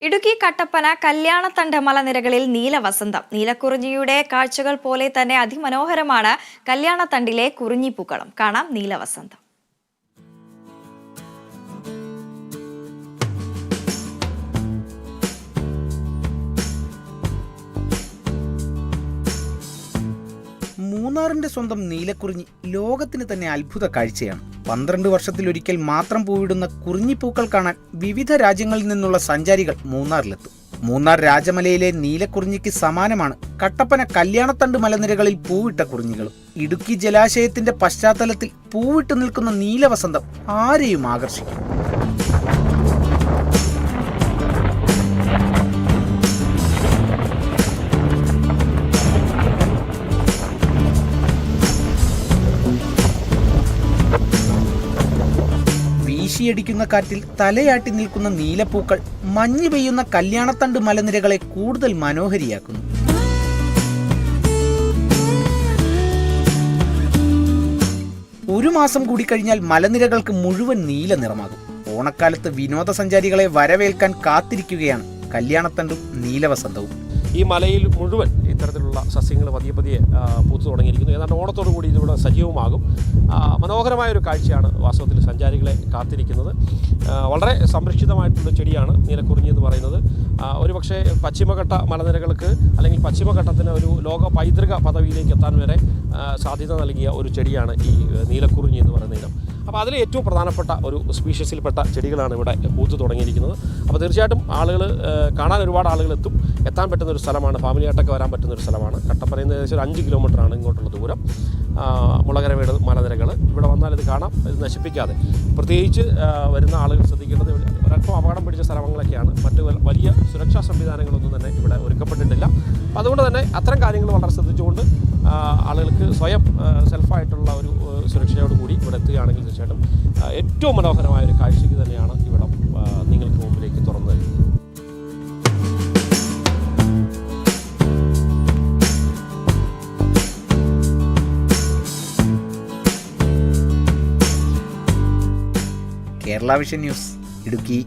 ഇടുക്കി കട്ടപ്പന കല്യാണത്തണ്ട് മലനിരകളിൽ നീലവസന്തം. നീലക്കുറിഞ്ഞിയുടെ കാഴ്ചകൾ പോലെ തന്നെ അതിമനോഹരമാണ് കല്യാണത്തണ്ടിലെ കുറിഞ്ഞിപ്പൂക്കളം. കാണാം നീലവസന്തം. മൂന്നാറിന്റെ സ്വന്തം നീലക്കുറിഞ്ഞി ലോകത്തിന് തന്നെ അത്ഭുത കാഴ്ചയാണ്. 12 വർഷത്തിലൊരിക്കൽ മാത്രം പൂവിടുന്ന കുറിഞ്ഞിപ്പൂക്കൾ കാണാൻ വിവിധ രാജ്യങ്ങളിൽ നിന്നുള്ള സഞ്ചാരികൾ മൂന്നാറിലെത്തും. മൂന്നാർ രാജമലയിലെ നീലക്കുറിഞ്ഞിക്ക് സമാനമാണ് കട്ടപ്പന കല്യാണത്തണ്ട് മലനിരകളിൽ പൂവിട്ട കുറിഞ്ഞികളും. ഇടുക്കി ജലാശയത്തിന്റെ പശ്ചാത്തലത്തിൽ പൂവിട്ട് നിൽക്കുന്ന നീലവസന്തം ആരെയും ആകർഷിക്കും. വീശിയടിക്കുന്ന കാറ്റിൽ തലയാട്ടി നിൽക്കുന്ന നീലപ്പൂക്കൾ മഞ്ഞ് പെയ്യുന്ന കല്യാണത്തണ്ട് മലനിരകളെ കൂടുതൽ മനോഹരിയാക്കുന്നു. ഒരു മാസം കൂടി കഴിഞ്ഞാൽ മലനിരകൾക്ക് മുഴുവൻ നീല നിറമാകും. ഓണക്കാലത്ത് വിനോദസഞ്ചാരികളെ വരവേൽക്കാൻ കാത്തിരിക്കുകയാണ് കല്യാണത്തണ്ടും നീലവസന്തവും. ഈ മലയിൽ മുഴുവൻ ഇത്തരത്തിലുള്ള സസ്യങ്ങൾ പതിയെ പൂത്തു തുടങ്ങിയിരിക്കുന്നു. ഏതാണ്ട് ഓണത്തോടു കൂടി ഇതിവിടെ സജീവമാകും. മനോഹരമായൊരു കാഴ്ചയാണ് വാസ്തവത്തിൽ സഞ്ചാരികളെ കാത്തിരിക്കുന്നത്. വളരെ സംരക്ഷിതമായിട്ടുള്ള ചെടിയാണ് നീലക്കുറിഞ്ഞി എന്ന് പറയുന്നത്. ഒരുപക്ഷെ പശ്ചിമഘട്ട മലനിരകൾക്ക് അല്ലെങ്കിൽ പശ്ചിമഘട്ടത്തിന് ഒരു ലോക പൈതൃക പദവിയിലേക്ക് എത്താൻ വരെ സാധ്യത നൽകിയ ഒരു ചെടിയാണ് ഈ നീലക്കുറിഞ്ഞി എന്ന് പറയുന്ന ഇനം. അപ്പോൾ അതിൽ ഏറ്റവും പ്രധാനപ്പെട്ട ഒരു സ്പീഷ്യസിൽപ്പെട്ട ചെടികളാണ് ഇവിടെ പൂത്തു തുടങ്ങിയിരിക്കുന്നത്. അപ്പോൾ തീർച്ചയായിട്ടും ആളുകൾ കാണാൻ ഒരുപാട് ആളുകൾ എത്താൻ പറ്റുന്ന ഒരു സ്ഥലമാണ്. ഫാമിലിയായിട്ടൊക്കെ വരാൻ പറ്റുന്ന ഒരു സ്ഥലമാണ്. കട്ടപ്പനയിൽ നിന്ന് ഏകദേശം ഒരു 5 കിലോമീറ്ററാണ് ഇങ്ങോട്ടുള്ള ദൂരം. മുളകരമേട് മലനിരകൾ ഇവിടെ വന്നാൽ ഇത് കാണാം. ഇത് നശിപ്പിക്കാതെ പ്രത്യേകിച്ച് വരുന്ന ആളുകൾ ശ്രദ്ധിക്കേണ്ടത് ഒരല്പം അപകടം പിടിച്ച സ്ഥലങ്ങളൊക്കെയാണ്. മറ്റ് വലിയ സുരക്ഷാ സംവിധാനങ്ങളൊന്നും തന്നെ ഇവിടെ ഒരുക്കപ്പെട്ടിട്ടില്ല. അപ്പോൾ അതുകൊണ്ട് തന്നെ അത്തരം കാര്യങ്ങൾ വളരെ ശ്രദ്ധിച്ചുകൊണ്ട് ആളുകൾക്ക് സ്വയം സെൽഫായിട്ടുള്ള ഒരു സുരക്ഷയോടുകൂടി ഇവിടെ എത്തുകയാണെങ്കിൽ തീർച്ചയായിട്ടും ഏറ്റവും മനോഹരമായ ഒരു കാഴ്ചയ്ക്ക് തന്നെയാണ് ഇവിടെ നിങ്ങൾക്ക് മുമ്പിലേക്ക് തുറന്നു തരുന്നത്. Kerala vision news, Idukki.